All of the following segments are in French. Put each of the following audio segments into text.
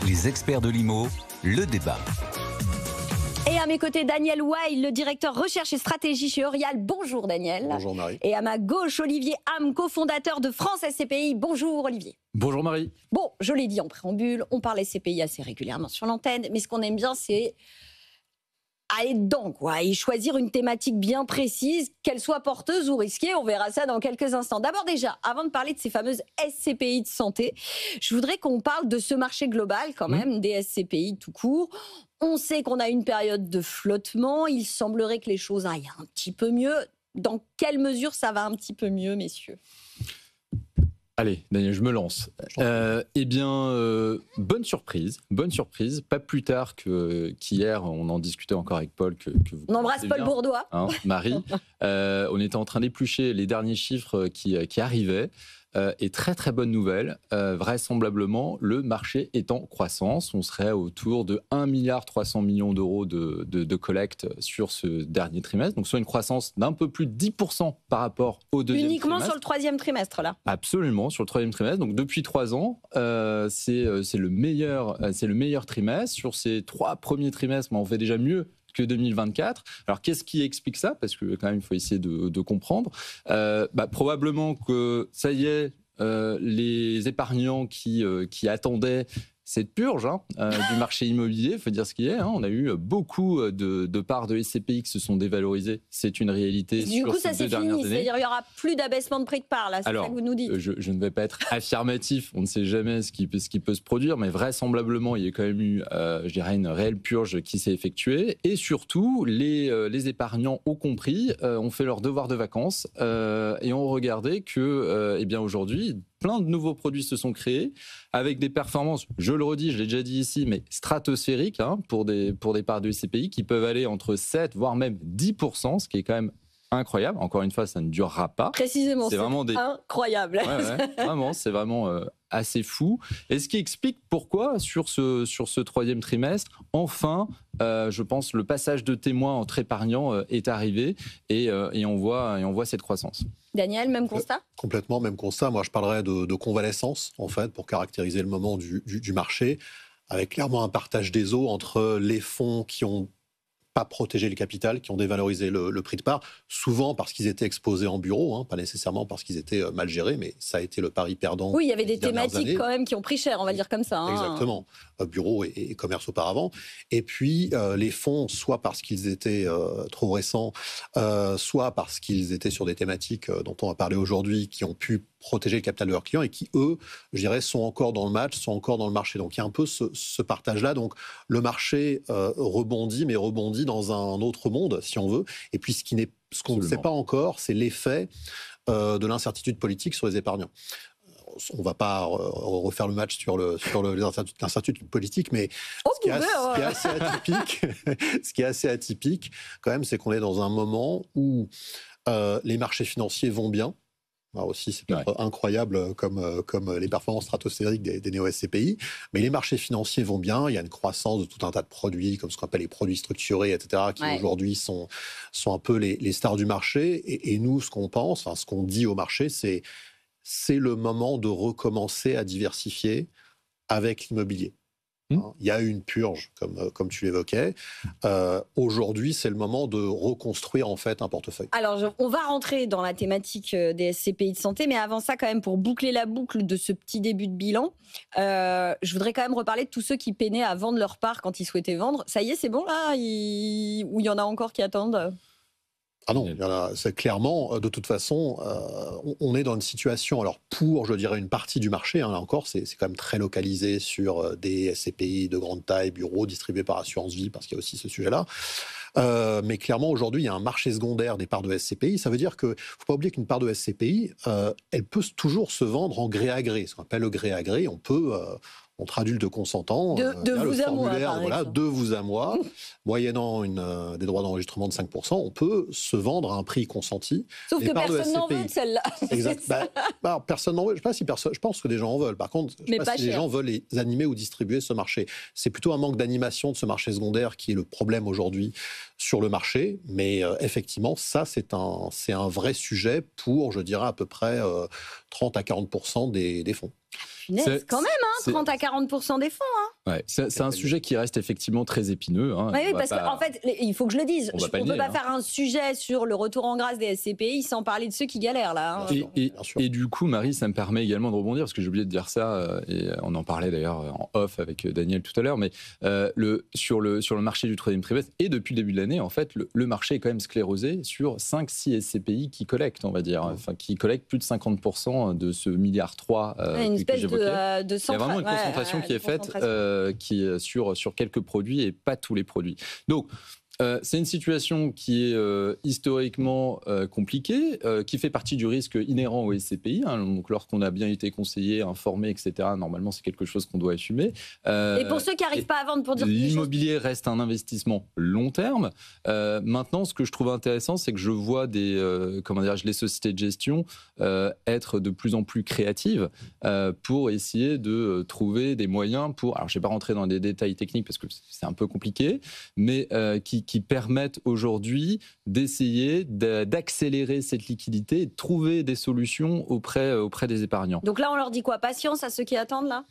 Les experts de l'IMO, le débat. Et à mes côtés, Daniel Weil, le directeur recherche et stratégie chez Eurial. Bonjour Daniel. Bonjour Marie. Et à ma gauche, Olivier Ham, cofondateur de France SCPI. Bonjour Olivier. Bonjour Marie. Bon, je l'ai dit en préambule, on parle SCPI assez régulièrement sur l'antenne, mais ce qu'on aime bien, c'est aller dedans, quoi, et choisir une thématique bien précise, qu'elle soit porteuse ou risquée. On verra ça dans quelques instants. D'abord déjà, avant de parler de ces fameuses SCPI de santé, je voudrais qu'on parle de ce marché global quand même, des SCPI tout court. On sait qu'on a une période de flottement. Il semblerait que les choses aillent un petit peu mieux. Dans quelle mesure ça va un petit peu mieux, messieurs ? Allez, Daniel, je me lance. Bonne surprise. Pas plus tard qu'hier, on en discutait encore avec Paul. Que vous on embrasse Paul Bourdois. Hein, Marie. On était en train d'éplucher les derniers chiffres qui arrivaient. Et très très bonne nouvelle, vraisemblablement, le marché est en croissance. On serait autour de 1,3 milliard d'euros de collecte sur ce dernier trimestre. Donc, soit une croissance d'un peu plus de 10% par rapport au deuxième trimestre. Uniquement sur le troisième trimestre, là. Absolument, sur le troisième trimestre. Donc, depuis 3 ans, c'est le meilleur trimestre. Sur ces 3 premiers trimestres, on fait déjà mieux que 2024. Alors, qu'est-ce qui explique ça ? Parce que quand même, il faut essayer de comprendre. Probablement que, ça y est, les épargnants qui attendaient cette purge du marché immobilier, il faut dire ce qu'il est. On a eu beaucoup de parts de SCPI qui se sont dévalorisées. C'est une réalité sur ces 2 dernières années. C'est-à-dire qu'il n'y aura plus d'abaissement de prix de part, là, c'est ça que vous nous dites. Je ne vais pas être affirmatif, on ne sait jamais ce qui peut se produire, mais vraisemblablement, il y a quand même eu, je dirais, une réelle purge qui s'est effectuée. Et surtout, les épargnants ont compris, ont fait leur devoir de vacances et ont regardé que, aujourd'hui, plein de nouveaux produits se sont créés avec des performances, je le redis, je l'ai déjà dit ici, mais stratosphériques pour des parts de SCPI qui peuvent aller entre 7 voire même 10%, ce qui est quand même incroyable. Encore une fois, ça ne durera pas. Précisément, c'est vraiment incroyable. Ouais, vraiment, c'est vraiment assez fou. Et ce qui explique pourquoi, sur ce troisième trimestre, enfin, je pense, le passage de témoin entre épargnants est arrivé et on voit cette croissance. Daniel, même constat ? Complètement, même constat. Moi, je parlerais de convalescence, en fait, pour caractériser le moment du marché, avec clairement un partage des eaux entre les fonds qui ont pas protégé le capital, qui ont dévalorisé le prix de part, souvent parce qu'ils étaient exposés en bureau, pas nécessairement parce qu'ils étaient mal gérés, mais ça a été le pari perdant. Oui, il y avait des thématiques quand même qui ont pris cher, on va dire comme ça. Exactement, bureau et commerce auparavant. Et puis les fonds, soit parce qu'ils étaient trop récents, soit parce qu'ils étaient sur des thématiques dont on va parler aujourd'hui, qui ont pu protéger le capital de leurs clients et qui, eux, je dirais, sont encore dans le match, sont encore dans le marché. Donc, il y a un peu ce partage-là. Donc, le marché rebondit, mais rebondit dans un autre monde, si on veut. Et puis, ce qu'on ne sait pas encore, c'est l'effet de l'incertitude politique sur les épargnants. On ne va pas refaire le match sur l'incertitude politique, mais ce qui est assez atypique, quand même, c'est qu'on est dans un moment où les marchés financiers vont bien. Alors aussi, c'est peut-être incroyable comme les performances stratosphériques des néo-SCPI, mais les marchés financiers vont bien, il y a une croissance de tout un tas de produits, comme ce qu'on appelle les produits structurés, etc., qui aujourd'hui sont un peu les stars du marché, et nous, ce qu'on pense, ce qu'on dit au marché, c'est le moment de recommencer à diversifier avec l'immobilier. Il y a eu une purge, comme tu l'évoquais. Aujourd'hui, c'est le moment de reconstruire en fait un portefeuille. Alors, on va rentrer dans la thématique des SCPI de santé, mais avant ça, quand même, pour boucler la boucle de ce petit début de bilan, je voudrais quand même reparler de tous ceux qui peinaient à vendre leur part quand ils souhaitaient vendre. Ça y est, c'est bon là, ou il y en a encore qui attendent ? Ah non, c'est clairement, de toute façon, on est dans une situation, alors pour, je dirais, une partie du marché, là encore, c'est quand même très localisé sur des SCPI de grande taille, bureaux distribués par Assurance Vie, parce qu'il y a aussi ce sujet-là. Mais clairement, aujourd'hui, il y a un marché secondaire des parts de SCPI. Ça veut dire qu'il ne faut pas oublier qu'une part de SCPI, elle peut toujours se vendre en gré à gré. Ce qu'on appelle le gré à gré, on peut... entre adultes consentants, de vous à moi, par exemple. De vous à moi, moyennant des droits d'enregistrement de 5%, on peut se vendre à un prix consenti. Sauf que personne n'en veut de celle-là. Exact. Personne n'en veut. Je pense que des gens en veulent. Par contre, je ne sais pas si les gens veulent les animer ou distribuer ce marché. C'est plutôt un manque d'animation de ce marché secondaire qui est le problème aujourd'hui sur le marché. Mais effectivement, ça, c'est un vrai sujet pour, je dirais, à peu près 30 à 40% des fonds. Punaise, quand même, 30 à 40% des fonds. Ouais, c'est un sujet qui reste effectivement très épineux. Oui, parce qu'en fait, il faut que je le dise, on ne peut pas hein. faire un sujet sur le retour en grâce des SCPI sans parler de ceux qui galèrent là. Et du coup, Marie, ça me permet également de rebondir, parce que j'ai oublié de dire ça, et on en parlait d'ailleurs en off avec Daniel tout à l'heure, mais sur le marché du troisième trimestre, et depuis le début de l'année, en fait, le marché est quand même sclérosé sur 5-6 SCPI qui collectent, on va dire, enfin, qui collectent plus de 50% de ce milliard 3 une espèce que j'évoquais. de Il y a vraiment une concentration qui est faite qui est sur quelques produits et pas tous les produits. Donc, c'est une situation qui est historiquement compliquée, qui fait partie du risque inhérent au SCPI. Donc, lorsqu'on a bien été conseillé, informé, etc., normalement, c'est quelque chose qu'on doit assumer. Et pour ceux qui n'arrivent pas à vendre, pour dire l'immobilier reste un investissement long terme. Maintenant, ce que je trouve intéressant, c'est que je vois les sociétés de gestion être de plus en plus créatives pour essayer de trouver des moyens pour. Alors, je ne vais pas rentrer dans des détails techniques parce que c'est un peu compliqué, mais qui permettent aujourd'hui d'essayer d'accélérer cette liquidité et de trouver des solutions auprès des épargnants. Donc là, on leur dit quoi? Patience à ceux qui attendent là?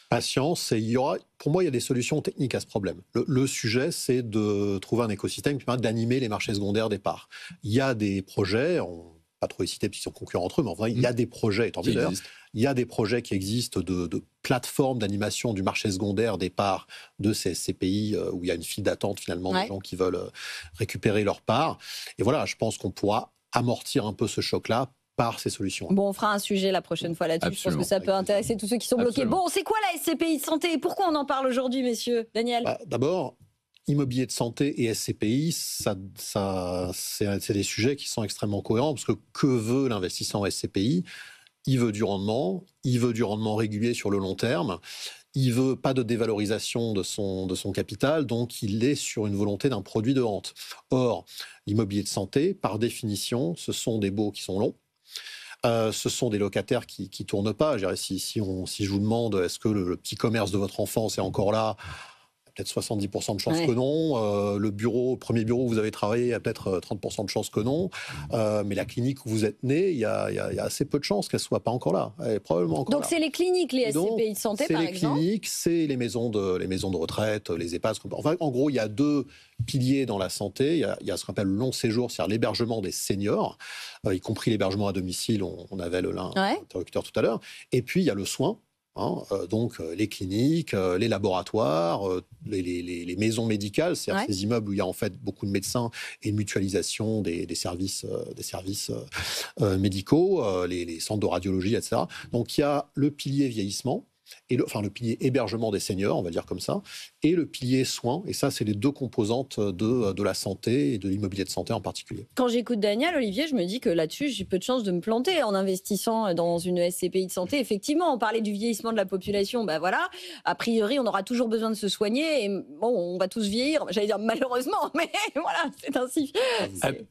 Patience, et pour moi, il y a des solutions techniques à ce problème. Le sujet, c'est de trouver un écosystème qui permet d'animer les marchés secondaires des parts. Il y a des projets, pas trop les citer parce qu'ils sont concurrents entre eux, mais en vrai, il y a des projets, il y a des projets qui existent de plateformes d'animation du marché secondaire des parts de ces SCPI où il y a une file d'attente finalement des gens qui veulent récupérer leurs parts. Et voilà, je pense qu'on pourra amortir un peu ce choc-là par ces solutions. Bon, on fera un sujet la prochaine fois là-dessus. Je pense que ça peut intéresser tous ceux qui sont bloqués. Bon, c'est quoi la SCPI de santé? Pourquoi on en parle aujourd'hui, messieurs? Daniel? D'abord, immobilier de santé et SCPI, c'est des sujets qui sont extrêmement cohérents, parce que veut l'investisseur en SCPI? Il veut du rendement régulier sur le long terme, il veut pas de dévalorisation de son capital, donc il est sur une volonté d'un produit de rente. Or, l'immobilier de santé, par définition, ce sont des baux qui sont longs. Ce sont des locataires qui tournent pas. Je dirais, si je vous demande, est-ce que le petit commerce de votre enfance est encore là? Peut-être 70% de chances que non. Le premier bureau où vous avez travaillé, il y a peut-être 30% de chances que non. Mais la clinique où vous êtes né, il y a assez peu de chances qu'elle ne soit pas encore là. Elle est probablement encore là. Donc c'est les cliniques, les SCPI de santé, par exemple? C'est les cliniques, c'est les maisons de retraite, les EHPAD. Enfin, en gros, il y a deux piliers dans la santé. Il y a ce qu'on appelle le long séjour, c'est-à-dire l'hébergement des seniors, y compris l'hébergement à domicile. On avait l'interlocuteur tout à l'heure. Et puis, il y a le soin. Donc les cliniques, les laboratoires, les maisons médicales, c'est-à-dire ces immeubles où il y a en fait beaucoup de médecins et une mutualisation des services médicaux, les centres de radiologie, etc. Donc il y a le pilier vieillissement, le pilier hébergement des seniors, on va dire comme ça, et le pilier soins. Et ça, c'est les deux composantes de la santé et de l'immobilier de santé en particulier. Quand j'écoute Daniel, Olivier, je me dis que là-dessus, j'ai peu de chances de me planter en investissant dans une SCPI de santé. Effectivement, on parlait du vieillissement de la population. Ben voilà, a priori, on aura toujours besoin de se soigner. Et bon, on va tous vieillir. J'allais dire malheureusement, mais voilà, c'est ainsi.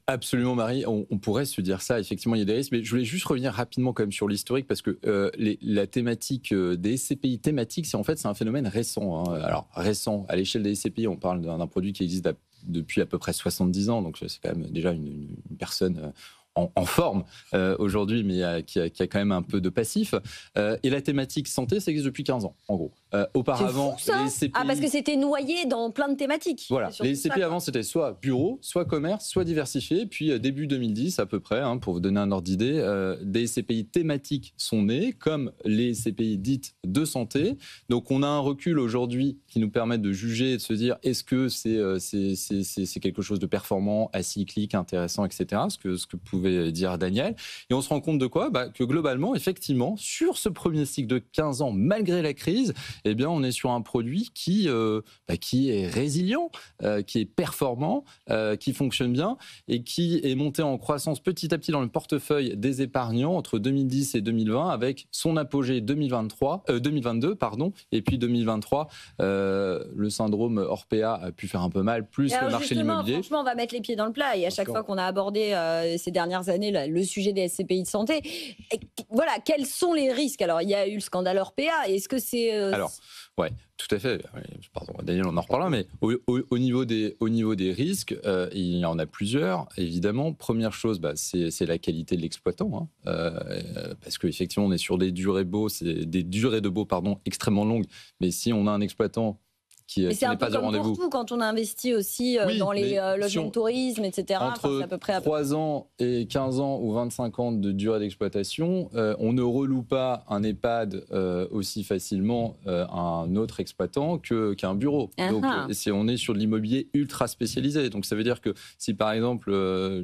Absolument, Marie. On pourrait se dire ça. Effectivement, il y a des risques. Mais je voulais juste revenir rapidement quand même sur l'historique, parce que la thématique des SCPI thématiques, c'est un phénomène récent. Alors, récent, à l'échelle des SCPI, on parle d'un produit qui existe depuis à peu près 70 ans, donc c'est quand même déjà une personne en forme aujourd'hui, mais qui a quand même un peu de passif. Et la thématique santé, ça existe depuis 15 ans, en gros. Auparavant, c'est fou, ça. les SCPI... parce que c'était noyé dans plein de thématiques. Voilà, les SCPI avant, c'était soit bureau, soit commerce, soit diversifié. Puis début 2010, à peu près, pour vous donner un ordre d'idée, des SCPI thématiques sont nés, comme les SCPI dites de santé. Donc on a un recul aujourd'hui qui nous permet de juger et de se dire, est-ce que c'est quelque chose de performant, acyclique, intéressant, etc. Ce que pouvait dire Daniel. Et on se rend compte de quoi? Que globalement, effectivement, sur ce premier cycle de 15 ans, malgré la crise, eh bien, on est sur un produit qui est résilient, qui est performant, qui fonctionne bien et qui est monté en croissance petit à petit dans le portefeuille des épargnants entre 2010 et 2020, avec son apogée 2022, et puis 2023, le syndrome Orpea a pu faire un peu mal, plus le marché de l'immobilier. Franchement, on va mettre les pieds dans le plat. Et à chaque fois qu'on a abordé ces dernières années le sujet des SCPI de santé, voilà, quels sont les risques? Alors, il y a eu le scandale Orpea. Est-ce que c'est... Alors, Ouais, tout à fait. Pardon, Daniel, on en reparlera, mais au niveau des risques, il y en a plusieurs. Évidemment, première chose, c'est la qualité de l'exploitant, hein. Parce qu'effectivement, on est sur des durées de baux extrêmement longues. Mais si on a un exploitant qui Mais c'est un n'est peu pas au comme rendez-vous. pour tout, quand on investit aussi dans les logements de tourisme, etc. Entre c'est à peu près 3 ans et 15 ans ou 25 ans de durée d'exploitation, on ne reloue pas un EHPAD aussi facilement à un autre exploitant qu'un bureau. Donc, on est sur de l'immobilier ultra spécialisé. Donc, ça veut dire que si, par exemple,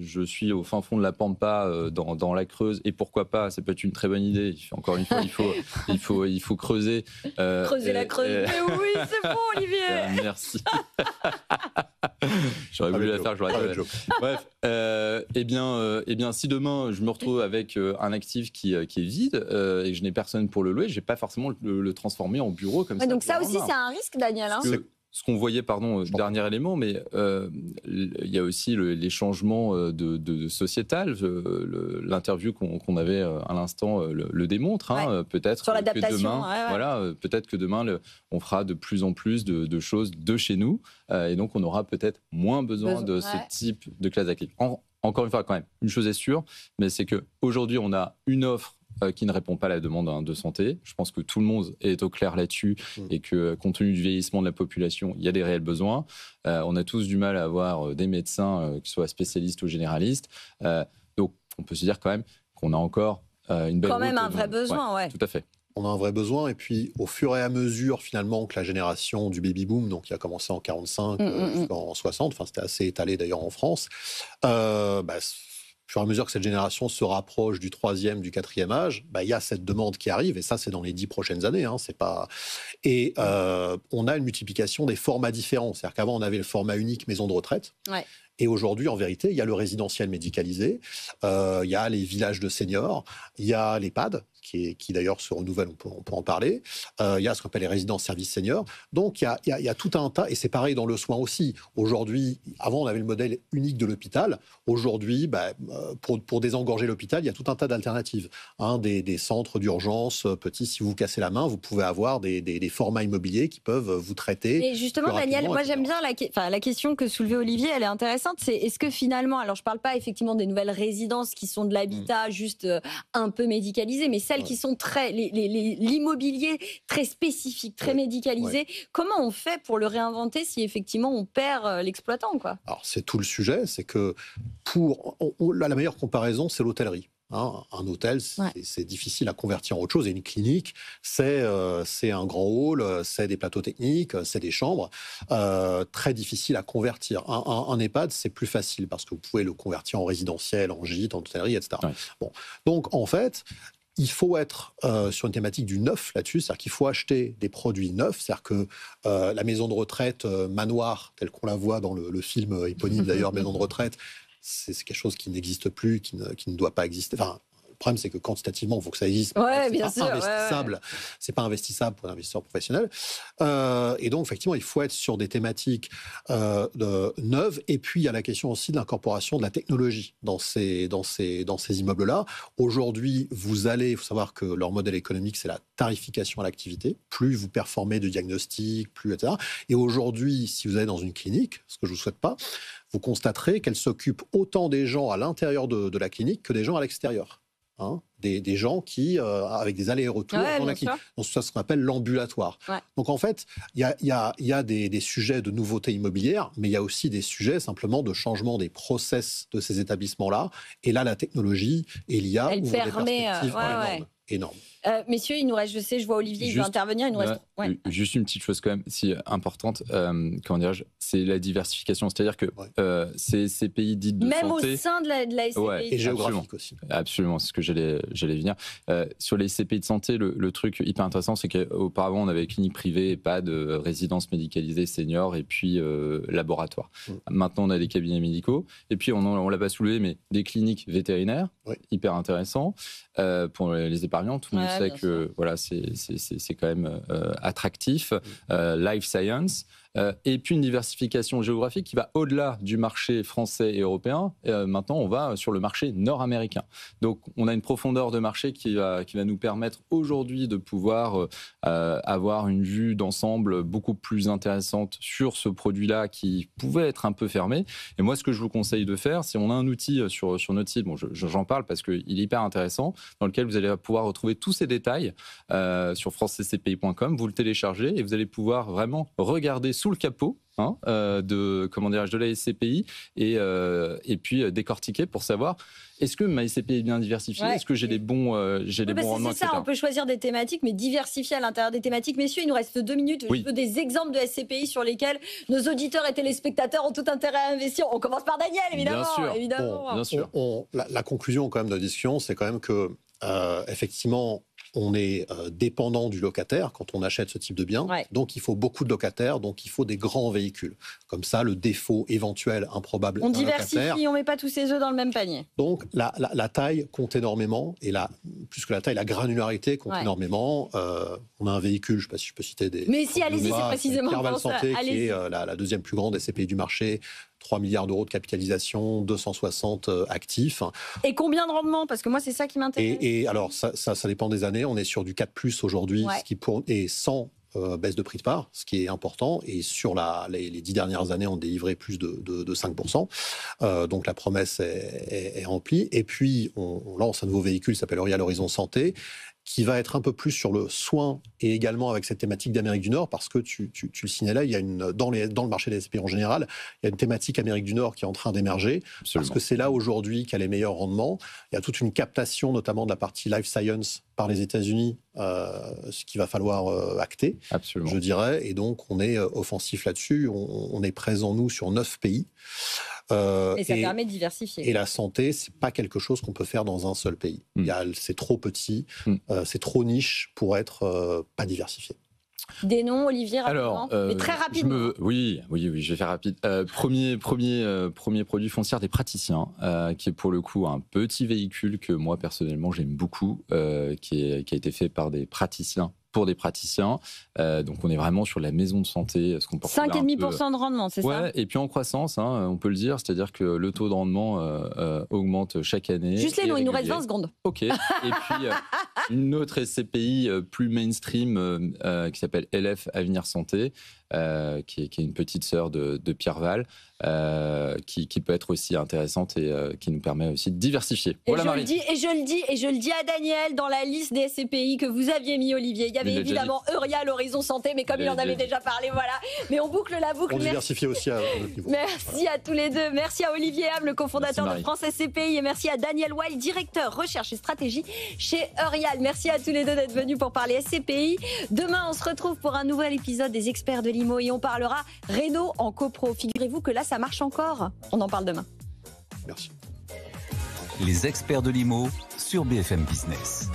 je suis au fin fond de la Pampa, dans la Creuse, et pourquoi pas, ça peut être une très bonne idée. Encore une fois, il faut creuser. Creuser la Creuse. Mais oui, c'est bon, Olivier. Merci. J'aurais voulu la faire, j'aurais fait. Bref, eh bien, si demain je me retrouve avec un actif qui est vide et que je n'ai personne pour le louer, je ne vais pas forcément le transformer en bureau comme ça. Donc ça aussi, c'est un risque, Daniel. Hein. Ce qu'on voyait, dernier élément, mais il y a aussi les changements de sociétal. L'interview qu'on avait à l'instant le démontre. Hein, peut-être sur l'adaptation. Peut-être que demain, on fera de plus en plus de choses de chez nous, et donc on aura peut-être moins besoin de ce type de classe d'actifs. Encore une fois, quand même, une chose est sûre, mais c'est qu'aujourd'hui, on a une offre qui ne répond pas à la demande de santé. Je pense que tout le monde est au clair là-dessus et que, compte tenu du vieillissement de la population, il y a des réels besoins. On a tous du mal à avoir des médecins, qui soient spécialistes ou généralistes. Donc, on peut se dire quand même qu'on a encore une belle route. Quand même un vrai besoin, ouais. Tout à fait. On a un vrai besoin, et puis au fur et à mesure finalement que la génération du baby-boom, donc qui a commencé en 45 jusqu'en 60, enfin c'était assez étalé d'ailleurs en France, au fur et à mesure que cette génération se rapproche du 3e, du 4e âge, il y a cette demande qui arrive, et ça, c'est dans les 10 prochaines années. Hein, c'est pas... Et on a une multiplication des formats différents. C'est-à-dire qu'avant, on avait le format unique maison de retraite. Ouais. Et aujourd'hui, en vérité, il y a le résidentiel médicalisé, il y a les villages de seniors, il y a l'EHPAD, qui d'ailleurs se renouvelle, on peut en parler, il y a ce qu'on appelle les résidences services seniors. Donc, il y a tout un tas, et c'est pareil dans le soin aussi. Aujourd'hui, avant, on avait le modèle unique de l'hôpital. Aujourd'hui, pour désengorger l'hôpital, il y a tout un tas d'alternatives. Hein, des centres d'urgence petits, si vous cassez la main, vous pouvez avoir des formats immobiliers qui peuvent vous traiter. Mais justement, Daniel, moi j'aime bien la question que soulevait Olivier, elle est intéressante. C'est est-ce que finalement, alors je ne parle pas effectivement des nouvelles résidences qui sont de l'habitat juste un peu médicalisé, mais celles qui sont l'immobilier très spécifique, très médicalisé, comment on fait pour le réinventer si effectivement on perd l'exploitant, quoi? Alors c'est tout le sujet, c'est que la meilleure comparaison, c'est l'hôtellerie. Hein, un hôtel, c'est difficile à convertir en autre chose. Et une clinique, c'est un grand hall, c'est des plateaux techniques, c'est des chambres. Très difficile à convertir. Un EHPAD, c'est plus facile parce que vous pouvez le convertir en résidentiel, en gîte, en hôtellerie, etc. Ouais. Bon. Donc, en fait, il faut être sur une thématique du neuf là-dessus, c'est-à-dire qu'il faut acheter des produits neufs, c'est-à-dire que la maison de retraite manoir, telle qu'on la voit dans le film éponyme d'ailleurs, Maison de retraite, c'est quelque chose qui n'existe plus, qui ne doit pas exister. Enfin, le problème, c'est que quantitativement, il faut que ça existe. Ouais, bien sûr. Investissable. C'est pas investissable pour un investisseur professionnel. Et donc, effectivement, il faut être sur des thématiques neuves. Et puis, il y a la question aussi de l'incorporation de la technologie dans ces immeubles-là. Aujourd'hui, il faut savoir que leur modèle économique, c'est la tarification à l'activité. Plus vous performez de diagnostic, plus, etc. Et aujourd'hui, si vous allez dans une clinique, ce que je ne vous souhaite pas, vous constaterez qu'elle s'occupe autant des gens à l'intérieur de la clinique que des gens à l'extérieur. Hein, des gens qui, avec des allers-retours dans la clinique. Donc, c'est ce qu'on appelle l'ambulatoire. Ouais. Donc, en fait, il y a des sujets de nouveautés immobilières, mais il y a aussi des sujets simplement de changement des process de ces établissements-là. Et là, la technologie et l'IA ouvrent des perspectives énormes. Messieurs, il nous reste, je vois Olivier, il veut intervenir. Il nous reste... Juste une petite chose quand même, si importante, comment dirais-je, c'est la diversification. C'est-à-dire que ces pays dits de même santé... Même au sein de la SCPI. Et géographique aussi. Absolument, c'est ce que j'allais venir. Sur les CPI de santé, le truc hyper intéressant, c'est qu'auparavant, on avait clinique privée, EHPAD, résidence médicalisée senior et puis laboratoire. Maintenant, on a des cabinets médicaux. Et puis, on l'a pas soulevé, mais des cliniques vétérinaires, hyper intéressant. Pour les épargnants, tout le monde sait que voilà, c'est quand même attractif. Life science. et puis une diversification géographique qui va au-delà du marché français et européen. Maintenant, on va sur le marché nord-américain. Donc, on a une profondeur de marché qui va nous permettre aujourd'hui de pouvoir avoir une vue d'ensemble beaucoup plus intéressante sur ce produit-là qui pouvait être un peu fermé. Et moi, ce que je vous conseille de faire, c'est on a un outil sur notre site, bon, j'en parle parce qu'il est hyper intéressant, dans lequel vous allez pouvoir retrouver tous ces détails sur franceccpi.com. Vous le téléchargez et vous allez pouvoir vraiment regarder sous le capot de la SCPI et puis décortiquer pour savoir est-ce que ma SCPI est bien diversifiée, est-ce que j'ai des bons rendements, c'est ça, on peut choisir des thématiques, mais diversifier à l'intérieur des thématiques. Messieurs, il nous reste 2 minutes. Je veux des exemples de SCPI sur lesquels nos auditeurs et téléspectateurs ont tout intérêt à investir. On commence par Daniel, évidemment. Bien sûr. La conclusion quand même de la discussion, c'est quand même que effectivement, on est dépendant du locataire quand on achète ce type de bien. Donc, il faut beaucoup de locataires, donc il faut des grands véhicules. Comme ça, le défaut éventuel, improbable on diversifie, on ne met pas tous ses œufs dans le même panier. Donc, la taille compte énormément, et plus que la taille, la granularité compte énormément. On a un véhicule, je ne sais pas si je peux citer des... Mais si, allez-y, c'est précisément Pierval Santé, qui est la deuxième plus grande SCPI du marché. 3 milliards d'euros de capitalisation, 260 actifs. Et combien de rendement? Parce que moi, c'est ça qui m'intéresse. Et alors, ça dépend des années. On est sur du 4+ aujourd'hui, ce qui est sans baisse de prix de part, ce qui est important. Et sur les 10 dernières années, on délivré plus de 5%. Donc, la promesse est remplie. Et puis, on lance un nouveau véhicule qui s'appelle Eurial Horizon Santé, qui va être un peu plus sur le soin et également avec cette thématique d'Amérique du Nord, parce que tu le signalais, il y a dans le marché des SCPI en général, il y a une thématique Amérique du Nord qui est en train d'émerger, parce que c'est là aujourd'hui qu'il y a les meilleurs rendements. Il y a toute une captation, notamment de la partie life science par les États-Unis, ce qu'il va falloir acter, je dirais. Et donc, on est offensif là-dessus. On est présent, nous, sur 9 pays. Et ça permet de diversifier. Et la santé, c'est pas quelque chose qu'on peut faire dans un seul pays. C'est trop petit, c'est trop niche pour être pas diversifié. Des noms, Olivier, rapidement. Mais très rapidement. Oui, je vais faire rapide. Premier produit foncier des praticiens, qui est pour le coup un petit véhicule que moi personnellement j'aime beaucoup, qui a été fait par des praticiens. Pour des praticiens. Donc, on est vraiment sur la maison de santé. 5,5% de rendement, c'est ça? Et puis en croissance, on peut le dire, c'est-à-dire que le taux de rendement augmente chaque année. Juste les noms, il nous reste 20 secondes. OK. Et puis, une autre SCPI plus mainstream qui s'appelle LF Avenir Santé, qui est une petite sœur de Pierval, qui peut être aussi intéressante et qui nous permet aussi de diversifier. Voilà, je le dis à Daniel, dans la liste des SCPI que vous aviez mis, Olivier, il y avait évidemment Eurial Horizon Santé, mais comme il en avait déjà parlé, voilà. Mais on boucle la boucle. On diversifie aussi à notre niveau. Merci à tous les deux. Merci à Olivier Ham, le cofondateur de France SCPI, et merci à Daniel Weil, directeur recherche et stratégie chez Eurial. Merci à tous les deux d'être venus pour parler SCPI. Demain, on se retrouve pour un nouvel épisode des Experts de l'IMO et on parlera Réno en copro. Figurez-vous que là, ça marche encore. On en parle demain. Merci. Les Experts de l'IMO sur BFM Business.